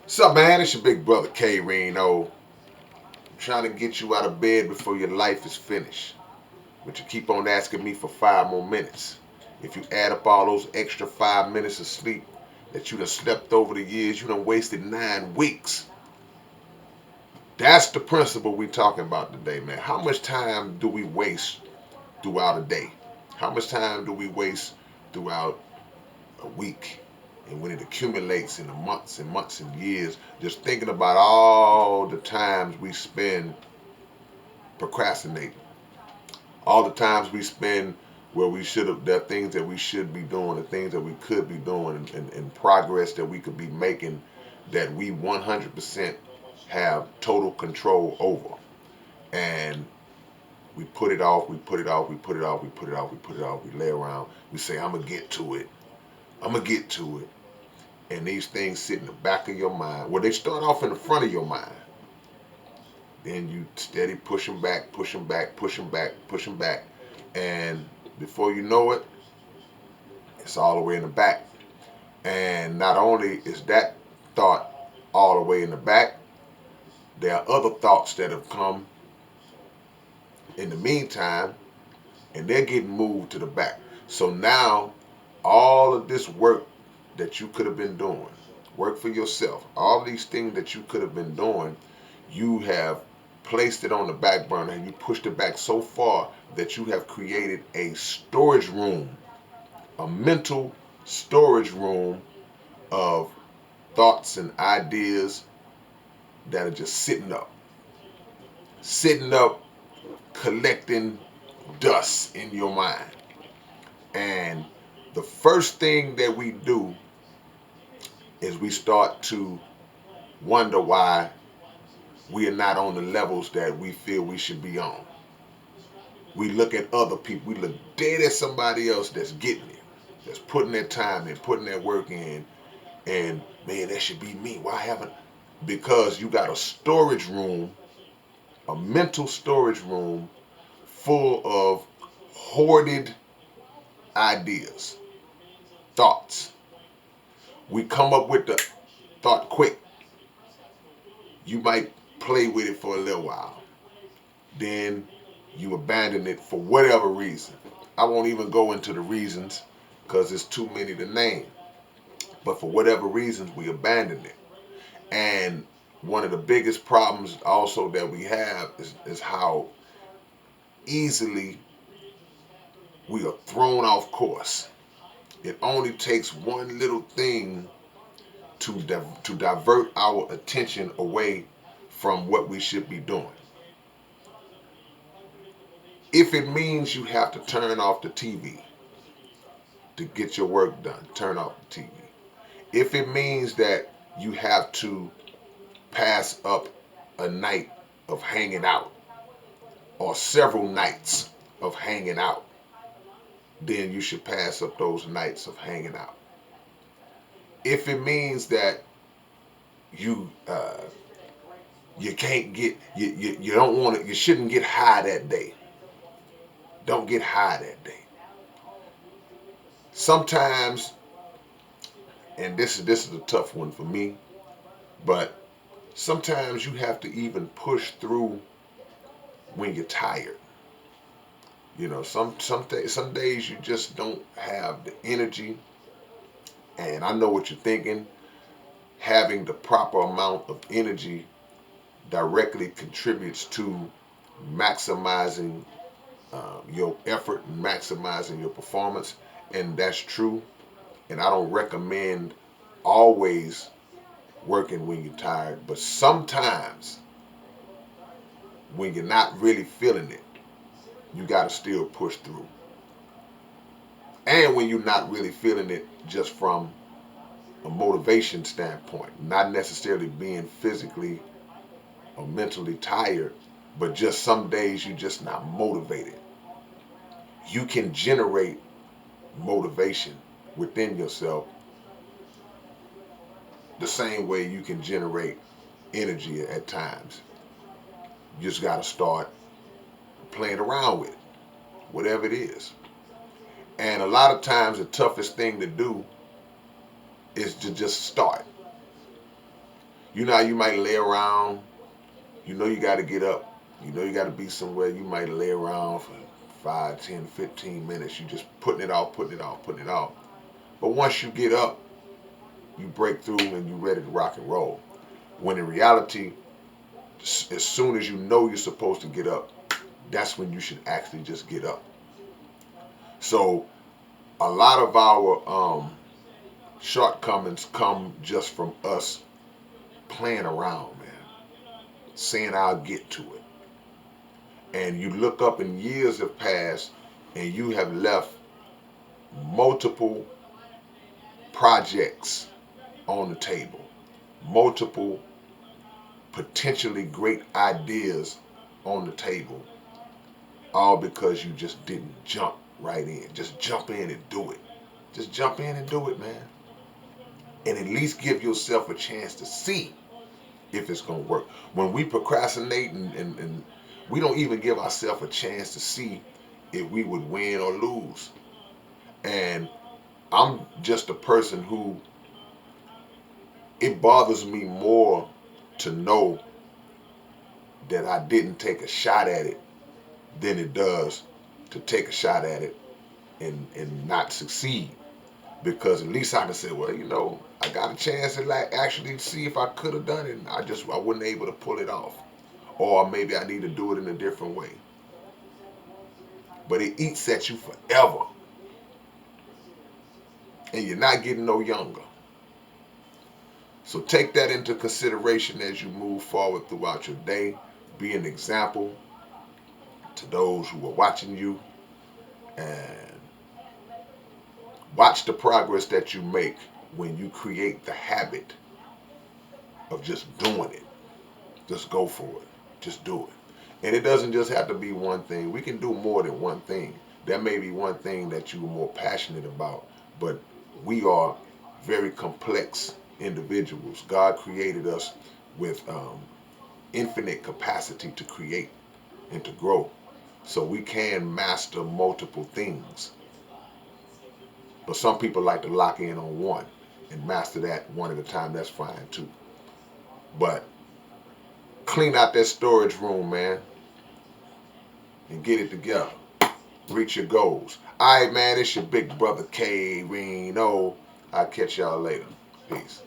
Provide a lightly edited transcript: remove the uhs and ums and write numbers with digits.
What's up, man? It's your big brother K-Rino. I'm trying to get you out of bed before your life is finished. But you keep on asking me for 5 more minutes. If you add up all those extra 5 minutes of sleep that you done slept over the years, you done wasted 9 weeks. That's the principle we talking about today, man. How much time do we waste throughout a day? How much time do we waste throughout a week? And when it accumulates in the months and months and years, just thinking about all the times we spend procrastinating, all the times we spend where we should have, there are things that we should be doing, the things that we could be doing, and progress that we could be making that we 100% have total control over. And we put it off, we put it off, we put it off, we put it off, we put it off, we lay around, we say, I'm going to get to it. I'm going to get to it. And these things sit in the back of your mind. Well, they start off in the front of your mind. Then you steady pushing back, pushing back, pushing back, pushing back. And before you know it, it's all the way in the back. And not only is that thought all the way in the back, there are other thoughts that have come in the meantime, and they're getting moved to the back. So now, all of this work that you could have been doing, work for yourself, all these things that you could have been doing, you have placed it on the back burner and you pushed it back so far that you have created a storage room, a mental storage room of thoughts and ideas that are just sitting up, collecting dust in your mind. And the first thing that we do is we start to wonder why we are not on the levels that we feel we should be on. We look at other people. We look dead at somebody else that's getting it, that's putting their time in, putting their work in, and man, that should be me. Why haven't? Because you got a storage room, a mental storage room full of hoarded ideas, thoughts. We come up with the thought quick. You might play with it for a little while. Then you abandon it for whatever reason. I won't even go into the reasons because it's too many to name. But for whatever reasons, we abandon it. And one of the biggest problems also that we have is how easily we are thrown off course. It only takes one little thing to divert our attention away from what we should be doing. If it means you have to turn off the TV to get your work done, turn off the TV. If it means that you have to pass up a night of hanging out or several nights of hanging out, then you should pass up those nights of hanging out. If it means that you you can't get you don't want to, you shouldn't get high that day, don't get high that day. Sometimes, and this is a tough one for me, but sometimes you have to even push through when you're tired. You know, some days you just don't have the energy, and I know what you're thinking. Having the proper amount of energy directly contributes to maximizing your effort and maximizing your performance, and that's true. And I don't recommend always working when you're tired, but sometimes when you're not really feeling it, you got to still push through. And when you're not really feeling it, just from a motivation standpoint, not necessarily being physically or mentally tired, but just some days you're just not motivated. You can generate motivation within yourself the same way you can generate energy at times. You just got to start playing around with it, whatever it is. And a lot of times, the toughest thing to do is to just start. You know how you might lay around, you know you got to get up, you know you got to be somewhere, you might lay around for 5, 10, 15 minutes. You just putting it off, putting it off, putting it off. But once you get up, you break through and you're ready to rock and roll. When in reality, as soon as you know you're supposed to get up, that's when you should actually just get up. So a lot of our shortcomings come just from us playing around, man, saying I'll get to it. And you look up and years have passed and you have left multiple projects on the table, multiple potentially great ideas on the table, all because you just didn't jump right in. Just jump in and do it. Just jump in and do it, man. And at least give yourself a chance to see if it's going to work. When we procrastinate and we don't even give ourselves a chance to see if we would win or lose. And I'm just a person who, it bothers me more to know that I didn't take a shot at it than it does to take a shot at it and not succeed. Because at least I can say, well, I got a chance to actually see if I could have done it, and I wasn't able to pull it off. Or maybe I need to do it in a different way. But it eats at you forever. And you're not getting no younger. So take that into consideration as you move forward throughout your day. Be an example to those who are watching you, and watch the progress that you make when you create the habit of just doing it. Just go for it. Just do it. And it doesn't just have to be one thing. We can do more than one thing. There may be one thing that you're more passionate about, but we are very complex individuals. God created us with infinite capacity to create and to grow. So we can master multiple things. But some people like to lock in on one and master that one at a time. That's fine too. But clean out that storage room, man, and get it together. Reach your goals. All right, man, it's your big brother K-Rino. I'll catch y'all later. Peace.